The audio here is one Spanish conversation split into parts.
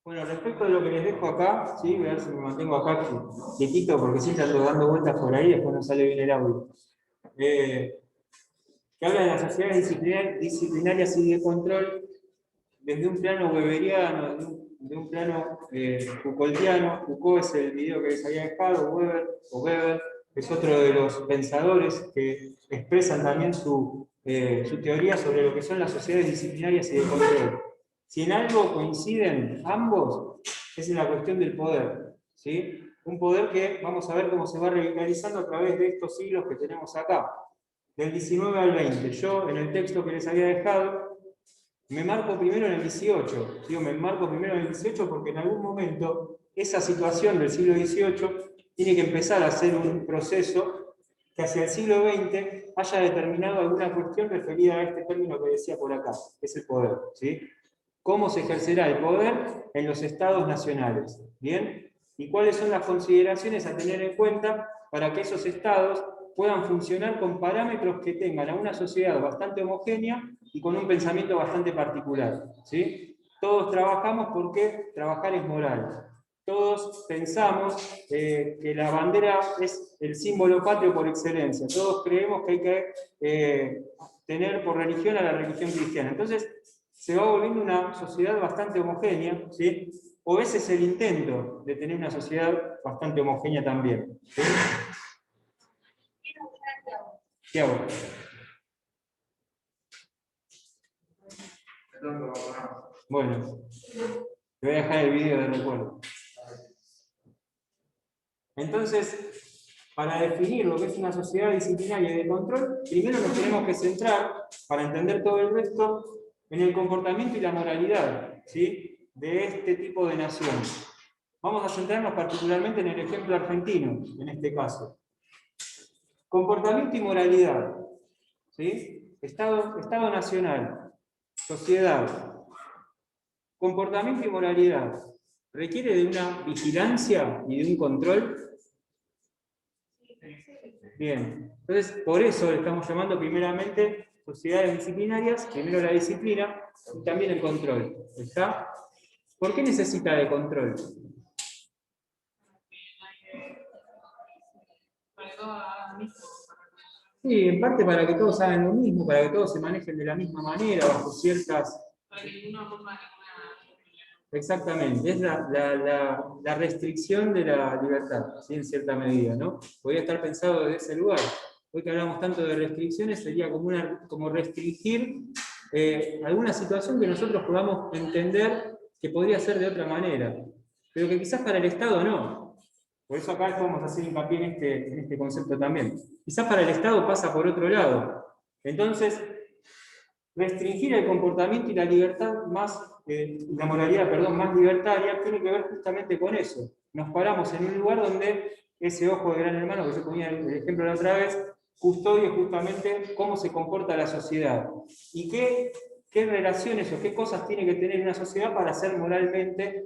Bueno, respecto de lo que les dejo acá, ¿sí? Voy a ver si me mantengo acá quietito, porque siempre ando dando vueltas por ahí y después no sale bien el audio. Que habla de las sociedades disciplinarias y de control desde un plano weberiano, de un plano Foucaultiano. Foucault es el video que les había dejado, Weber es otro de los pensadores que expresan también su teoría sobre lo que son las sociedades disciplinarias y de control. Si en algo coinciden ambos, es en la cuestión del poder, ¿sí? Un poder que vamos a ver cómo se va revitalizando a través de estos siglos que tenemos acá, del 19 al 20. Yo, en el texto que les había dejado, me marco primero en el 18. Digo, me marco primero en el 18 porque en algún momento esa situación del siglo XVIII tiene que empezar a ser un proceso que hacia el siglo XX haya determinado alguna cuestión referida a este término que decía por acá, que es el poder, ¿sí? ¿Cómo se ejercerá el poder en los estados nacionales? ¿Bien? ¿Y cuáles son las consideraciones a tener en cuenta para que esos estados puedan funcionar con parámetros que tengan a una sociedad bastante homogénea y con un pensamiento bastante particular? ¿Sí? Todos trabajamos porque trabajar es moral. Todos pensamos que la bandera es el símbolo patrio por excelencia. Todos creemos que hay que tener por religión a la religión cristiana. Entonces, se va volviendo una sociedad bastante homogénea, ¿sí? O ese es el intento de tener una sociedad bastante homogénea también, ¿sí? ¿Qué hago? Bueno, te voy a dejar el video de recuerdo. Entonces, para definir lo que es una sociedad disciplinaria y de control, primero nos tenemos que centrar, para entender todo el resto, en el comportamiento y la moralidad, ¿sí? De este tipo de naciones. Vamos a centrarnos particularmente en el ejemplo argentino, en este caso. Comportamiento y moralidad, ¿sí? Estado nacional, sociedad. Comportamiento y moralidad. ¿Requiere de una vigilancia y de un control? Bien. Entonces, por eso le estamos llamando primeramente sociedades disciplinarias, primero la disciplina y también el control. ¿Está? ¿Por qué necesita de control? Sí, en parte para que todos hagan lo mismo, para que todos se manejen de la misma manera, bajo ciertas... Para que ninguno ponga ninguna... Exactamente, es la restricción de la libertad, ¿sí? En cierta medida, ¿no? Podría estar pensado desde ese lugar. Hoy que hablamos tanto de restricciones, sería como restringir alguna situación que nosotros podamos entender que podría ser de otra manera, pero que quizás para el Estado no. Por eso acá podemos hacer hincapié en este concepto también. Quizás para el Estado pasa por otro lado. Entonces, restringir el comportamiento y la libertad la moralidad, perdón, más libertaria, tiene que ver justamente con eso. Nos paramos en un lugar donde ese ojo de gran hermano, que yo ponía el ejemplo la otra vez, custodia justamente cómo se comporta la sociedad. Y qué relaciones o qué cosas tiene que tener una sociedad para ser moralmente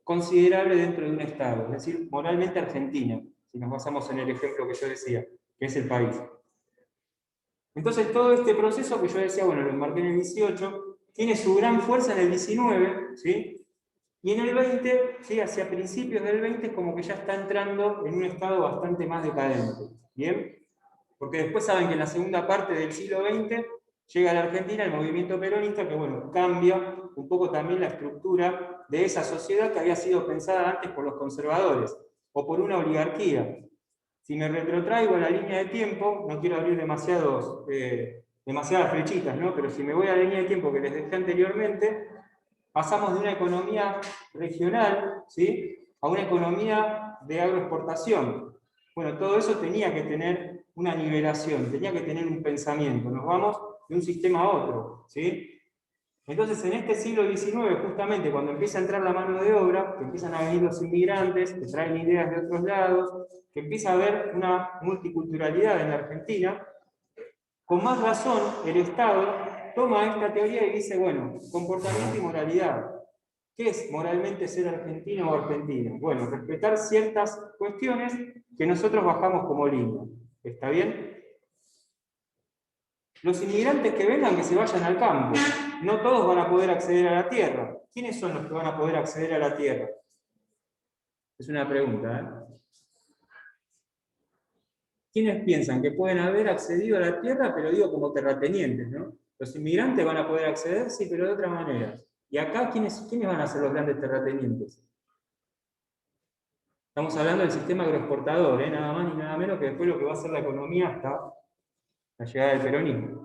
considerable dentro de un Estado, es decir, moralmente argentina, si nos basamos en el ejemplo que yo decía, que es el país. Entonces todo este proceso que yo decía, bueno, lo enmarqué en el 18, tiene su gran fuerza en el 19, ¿sí? Y en el 20, ¿sí? Hacia principios del 20, es como que ya está entrando en un estado bastante más decadente, ¿bien? Porque después saben que en la segunda parte del siglo XX llega a la Argentina el movimiento peronista, que bueno, cambia un poco también la estructura de esa sociedad que había sido pensada antes por los conservadores, o por una oligarquía. Si me retrotraigo a la línea de tiempo, no quiero abrir demasiadas flechitas, ¿no? Pero si me voy a la línea de tiempo que les dejé anteriormente, pasamos de una economía regional, ¿sí? A una economía de agroexportación. Bueno, todo eso tenía que tener una nivelación, tenía que tener un pensamiento. Nos vamos de un sistema a otro, ¿sí? Entonces, en este siglo XIX, justamente cuando empieza a entrar la mano de obra, que empiezan a venir los inmigrantes, que traen ideas de otros lados, que empieza a haber una multiculturalidad en la Argentina, con más razón el Estado toma esta teoría y dice, bueno, comportamiento y moralidad. ¿Qué es moralmente ser argentino o argentina? Bueno, respetar ciertas cuestiones que nosotros bajamos como línea. ¿Está bien? Los inmigrantes que vengan, que se vayan al campo. No todos van a poder acceder a la tierra. ¿quiénes son los que van a poder acceder a la tierra? Es una pregunta, ¿eh? ¿Quiénes piensan que pueden haber accedido a la tierra, pero digo como terratenientes, ¿no? Los inmigrantes van a poder acceder, sí, pero de otra manera. Y acá, ¿quiénes van a ser los grandes terratenientes? Estamos hablando del sistema agroexportador, ¿eh? Nada más ni nada menos que después lo que va a hacer la economía hasta la llegada del peronismo.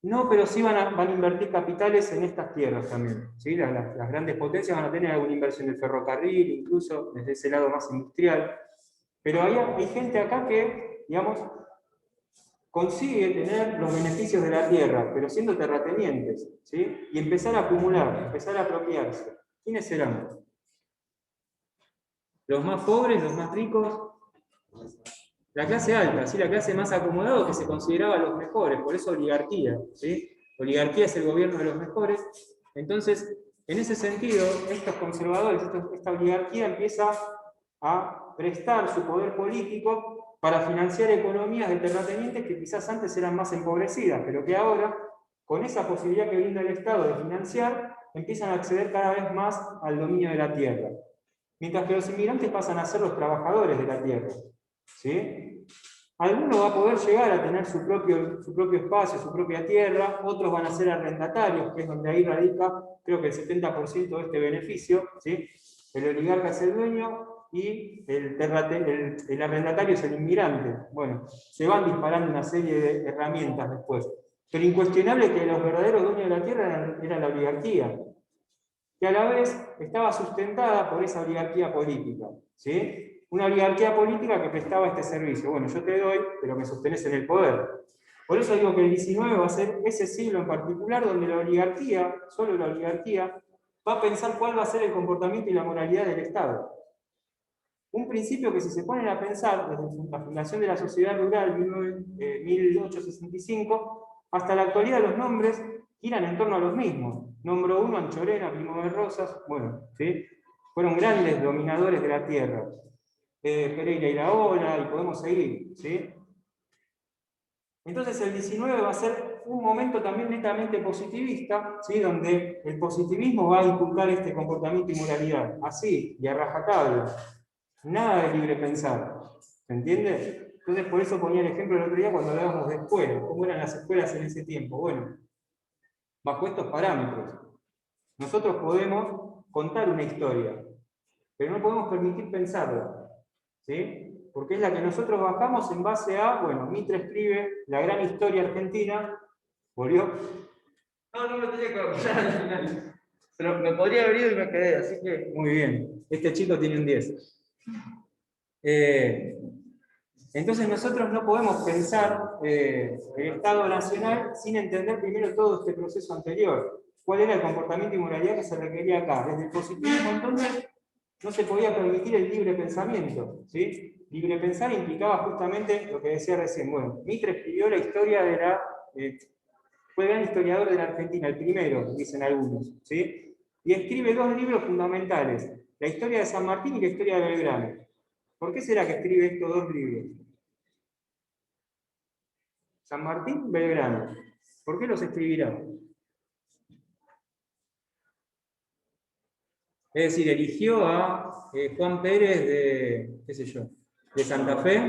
No, pero sí van a invertir capitales en estas tierras también. ¿Sí? Las grandes potencias van a tener alguna inversión en el ferrocarril, incluso desde ese lado más industrial. Pero hay gente acá que, digamos, consigue tener los beneficios de la tierra, pero siendo terratenientes, ¿sí? Y empezar a acumular, empezar a apropiarse. ¿Quiénes serán? ¿Los más pobres, los más ricos? La clase alta, ¿sí? La clase más acomodada que se consideraba los mejores, por eso oligarquía, ¿sí? Oligarquía es el gobierno de los mejores. Entonces, en ese sentido, estos conservadores, esta oligarquía empieza a prestar su poder político para financiar economías de terratenientes que quizás antes eran más empobrecidas, pero que ahora, con esa posibilidad que brinda el Estado de financiar, empiezan a acceder cada vez más al dominio de la tierra. Mientras que los inmigrantes pasan a ser los trabajadores de la tierra. ¿Sí? Alguno va a poder llegar a tener su propio espacio, su propia tierra, otros van a ser arrendatarios, que es donde ahí radica, creo que el 70% de este beneficio, ¿sí? El oligarca es el dueño y el arrendatario es el inmigrante. Bueno, se van disparando una serie de herramientas después. Pero incuestionable que los verdaderos dueños de la tierra era la oligarquía, que a la vez estaba sustentada por esa oligarquía política, ¿sí? Una oligarquía política que prestaba este servicio. Bueno, yo te doy, pero me sostenés en el poder. Por eso digo que el 19 va a ser ese siglo en particular donde la oligarquía, solo la oligarquía, va a pensar cuál va a ser el comportamiento y la moralidad del Estado. Un principio que si se ponen a pensar desde la fundación de la sociedad rural 1865 hasta la actualidad los nombres giran en torno a los mismos. Nombro uno, Anchorena, Primo de Rosas, bueno, ¿sí? Fueron grandes dominadores de la tierra. Pereira y la Ola, y podemos seguir, ¿sí? Entonces el 19 va a ser un momento también netamente positivista, ¿sí? Donde el positivismo va a inculcar este comportamiento y moralidad, así, y a rajatabla. Nada de libre pensar, ¿se entiende? Entonces por eso ponía el ejemplo el otro día cuando hablábamos de escuelas, cómo eran las escuelas en ese tiempo. Bueno, bajo estos parámetros, nosotros podemos contar una historia, pero no podemos permitir pensarla, ¿sí? Porque es la que nosotros bajamos en base a, bueno, Mitre escribe la gran historia argentina, ¿volvió? No me tenía que acordar al final. Pero me podría haber ido y me quedé, así que... Muy bien, este chico tiene un 10. Entonces nosotros no podemos pensar el Estado Nacional sin entender primero todo este proceso anterior. ¿Cuál era el comportamiento y moralidad que se requería acá? Desde el positivismo entonces no se podía permitir el libre pensamiento, ¿sí? Libre pensar implicaba justamente lo que decía recién. Bueno, Mitre escribió la historia de la... fue el gran historiador de la Argentina, el primero, dicen algunos, ¿sí? Y escribe dos libros fundamentales, la historia de San Martín y la historia de Belgrano. ¿Por qué será que escribe estos dos libros? San Martín, Belgrano. ¿Por qué los escribirá? Es decir, eligió a Juan Pérez de, qué sé yo, de Santa Fe,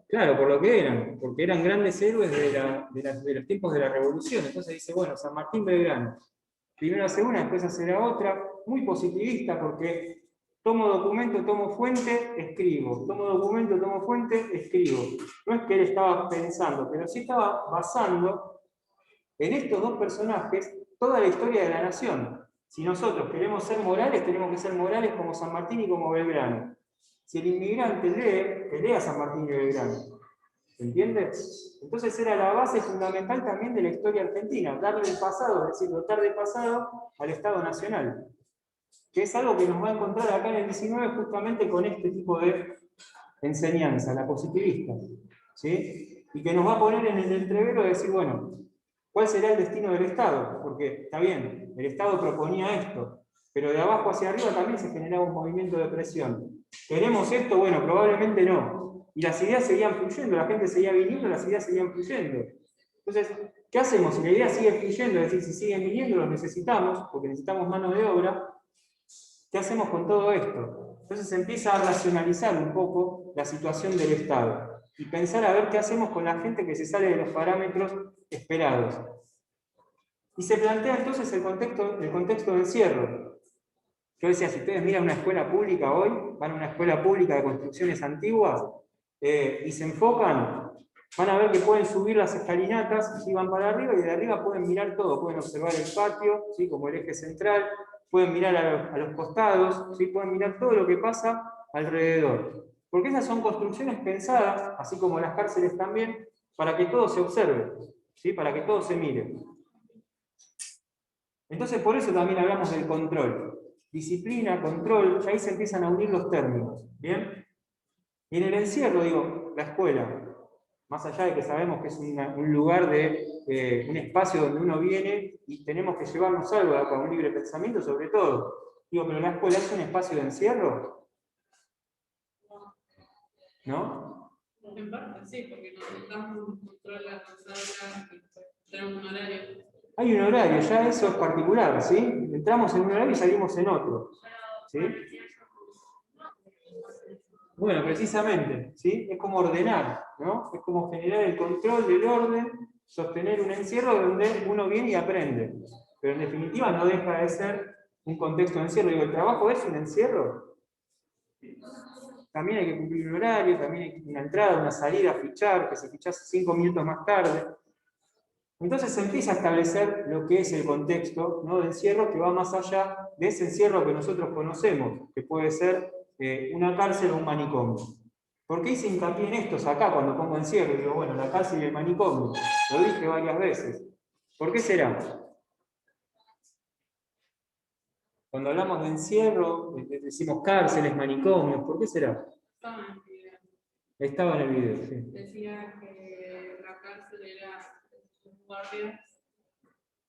claro, por lo que eran, porque eran grandes héroes de los tiempos de la Revolución. Entonces dice, bueno, San Martín, Belgrano. Primero hace una, después hace la otra, muy positivista porque tomo documento, tomo fuente, escribo. Tomo documento, tomo fuente, escribo. No es que él estaba pensando, pero sí estaba basando en estos dos personajes toda la historia de la nación. Si nosotros queremos ser morales, tenemos que ser morales como San Martín y como Belgrano. Si el inmigrante lee, que lea San Martín y Belgrano. ¿Se entiende? Entonces era la base fundamental también de la historia argentina, darle el pasado, es decir, dotar de pasado al Estado Nacional. Que es algo que nos va a encontrar acá en el 19 justamente con este tipo de enseñanza, la positivista. ¿Sí? Y que nos va a poner en el entrevero de decir, bueno, ¿cuál será el destino del Estado? Porque está bien, el Estado proponía esto, pero de abajo hacia arriba también se generaba un movimiento de presión. ¿Queremos esto? Bueno, probablemente no. Y las ideas seguían fluyendo, la gente seguía viniendo, las ideas seguían fluyendo. Entonces, ¿Qué hacemos? Si la idea sigue fluyendo, es decir, si siguen viniendo, los necesitamos, porque necesitamos mano de obra, ¿qué hacemos con todo esto? Entonces se empieza a racionalizar un poco la situación del Estado y pensar a ver qué hacemos con la gente que se sale de los parámetros esperados. Y se plantea entonces el contexto de encierro. Yo decía, si ustedes miran una escuela pública hoy, van a una escuela pública de construcciones antiguas y se enfocan, van a ver que pueden subir las escalinatas y van para arriba y de arriba pueden mirar todo, pueden observar el patio, ¿sí? Como el eje central, pueden mirar a los costados, ¿sí? Pueden mirar todo lo que pasa alrededor. Porque esas son construcciones pensadas, así como las cárceles también, para que todo se observe, ¿sí? Para que todo se mire. Entonces por eso también hablamos del control. Disciplina, control, ya ahí se empiezan a unir los términos, ¿bien? Y en el encierro, digo, la escuela, más allá de que sabemos que es un lugar un espacio donde uno viene y tenemos que llevarnos algo para un libre pensamiento sobre todo. Digo, pero la escuela es un espacio de encierro, ¿no? En parte sí, porque necesitamos controlar las horas, tenemos un horario. Hay un horario, ya eso es particular, ¿sí? Entramos en un horario y salimos en otro, ¿sí? Bueno, precisamente, ¿sí? Es como ordenar, ¿no? Es como generar el control del orden, sostener un encierro donde uno viene y aprende. Pero en definitiva no deja de ser un contexto de encierro. Digo, ¿el trabajo es un encierro? También hay que cumplir un horario, también hay una entrada, una salida, fichar, que si fichás 5 minutos más tarde. Entonces se empieza a establecer lo que es el contexto, ¿no? De encierro que va más allá de ese encierro que nosotros conocemos, que puede ser una cárcel o un manicomio. ¿Por qué hice hincapié en estos acá cuando pongo encierro? Digo, bueno, la cárcel y el manicomio. Lo dije varias veces. ¿Por qué será? Cuando hablamos de encierro, decimos cárceles, manicomios. ¿Por qué será? Estaba en el video. Estaba en el video, sí. Decía que la cárcel era los guardias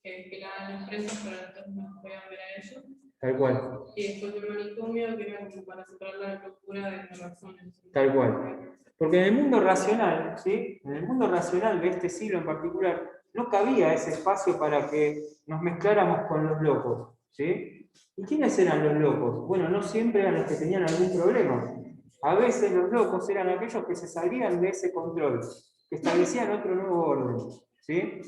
que vigilaban las presas, pero entonces no podían ver a ellos. Tal cual. Y después el manicomio, que era como para separar la locura de las razones. Tal cual. Porque en el mundo racional, ¿sí? En el mundo racional de este siglo en particular, no cabía ese espacio para que nos mezcláramos con los locos, ¿sí? ¿Y quiénes eran los locos? Bueno, no siempre eran los que tenían algún problema. A veces los locos eran aquellos que se salían de ese control, que establecían otro nuevo orden, ¿sí?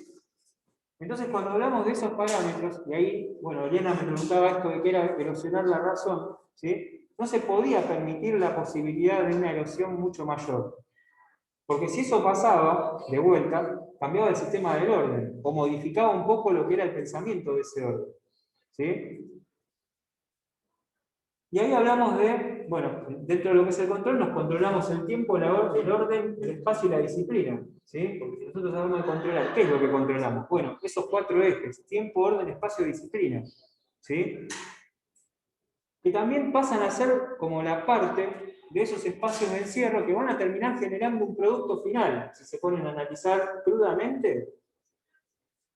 Entonces, cuando hablamos de esos parámetros, y ahí, bueno, Elena me preguntaba esto de que era erosionar la razón, ¿sí? No se podía permitir la posibilidad de una erosión mucho mayor. Porque si eso pasaba, de vuelta, cambiaba el sistema del orden, o modificaba un poco lo que era el pensamiento de ese orden, ¿sí? Y ahí hablamos de, bueno, dentro de lo que es el control, nos controlamos el tiempo, el orden, el espacio y la disciplina, ¿sí? Porque si nosotros hablamos de controlar, ¿qué es lo que controlamos? Bueno, esos 4 ejes, tiempo, orden, espacio y disciplina, ¿sí? Que también pasan a ser como la parte de esos espacios de encierro que van a terminar generando un producto final, si se ponen a analizar crudamente.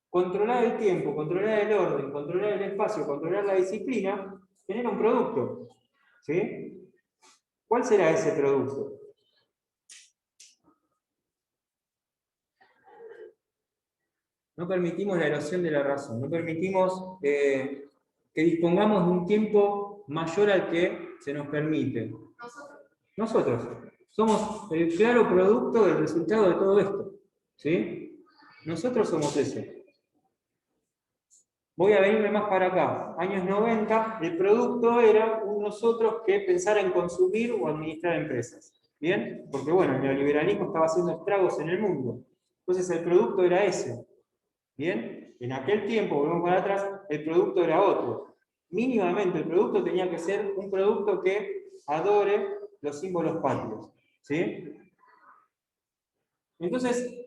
Controlar el tiempo, controlar el orden, controlar el espacio, controlar la disciplina, genera un producto, ¿sí? ¿Cuál será ese producto? No permitimos la erosión de la razón, no permitimos que dispongamos de un tiempo mayor al que se nos permite. Nosotros somos el claro producto del resultado de todo esto, ¿sí? Nosotros somos eso. Voy a venirme más para acá. Años 90, el producto era un nosotros que pensara en consumir o administrar empresas. ¿Bien? Porque bueno, el neoliberalismo estaba haciendo estragos en el mundo. Entonces el producto era ese. ¿Bien? En aquel tiempo, volvemos para atrás, el producto era otro. Mínimamente el producto tenía que ser un producto que adore los símbolos patrios. ¿Sí? Entonces,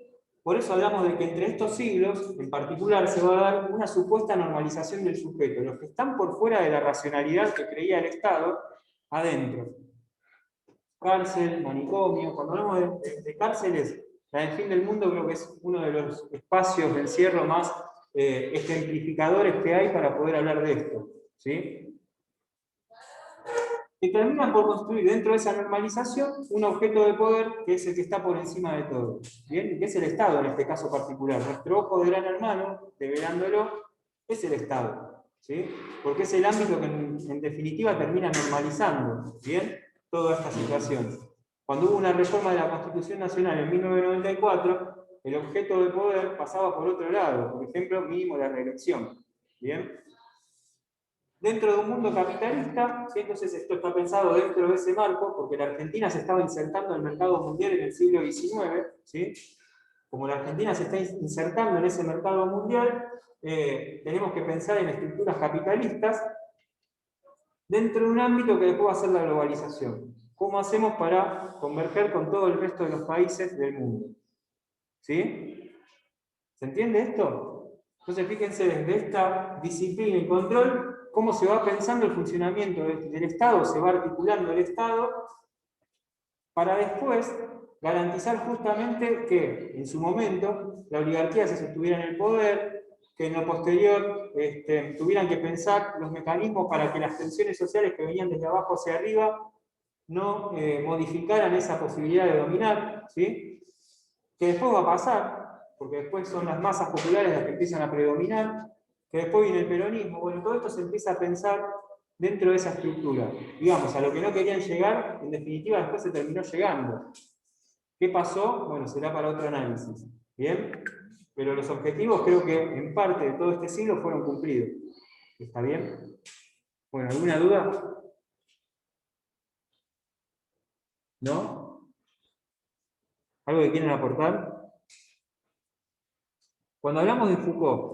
por eso hablamos de que entre estos siglos, en particular, se va a dar una supuesta normalización del sujeto. Los que están por fuera de la racionalidad que creía el Estado, adentro. Cárcel, manicomio. Cuando hablamos de cárceles, la del fin del mundo creo que es uno de los espacios de encierro más ejemplificadores que hay para poder hablar de esto. ¿Sí? que terminan por construir dentro de esa normalización un objeto de poder que es el que está por encima de todo. ¿Bien? Que es el Estado en este caso particular. Nuestro ojo de gran hermano, develándolo, es el Estado. ¿Sí? Porque es el ámbito que en definitiva termina normalizando, ¿bien?, toda esta situación. Cuando hubo una reforma de la Constitución Nacional en 1994, el objeto de poder pasaba por otro lado, por ejemplo, mínimo la reelección. ¿Bien? Dentro de un mundo capitalista, ¿sí? Entonces esto está pensado dentro de ese marco, porque la Argentina se estaba insertando en el mercado mundial en el siglo XIX, ¿sí? Como la Argentina se está insertando en ese mercado mundial, tenemos que pensar en estructuras capitalistas dentro de un ámbito que después va a ser la globalización. ¿Cómo hacemos para converger con todo el resto de los países del mundo? ¿Sí? ¿Se entiende esto? Entonces fíjense desde esta disciplina y control, cómo se va pensando el funcionamiento del Estado, se va articulando el Estado, para después garantizar justamente que en su momento la oligarquía se sostuviera en el poder, que en lo posterior tuvieran que pensar los mecanismos para que las tensiones sociales que venían desde abajo hacia arriba no modificaran esa posibilidad de dominar, ¿sí? Que después va a pasar, porque después son las masas populares las que empiezan a predominar, que después viene el peronismo. Bueno, todo esto se empieza a pensar dentro de esa estructura. Digamos, a lo que no querían llegar, en definitiva después se terminó llegando. ¿Qué pasó? Bueno, será para otro análisis. ¿Bien? Pero los objetivos creo que en parte de todo este siglo fueron cumplidos. ¿Está bien? Bueno, ¿alguna duda? ¿No? ¿Algo que quieran aportar? Cuando hablamos de Foucault,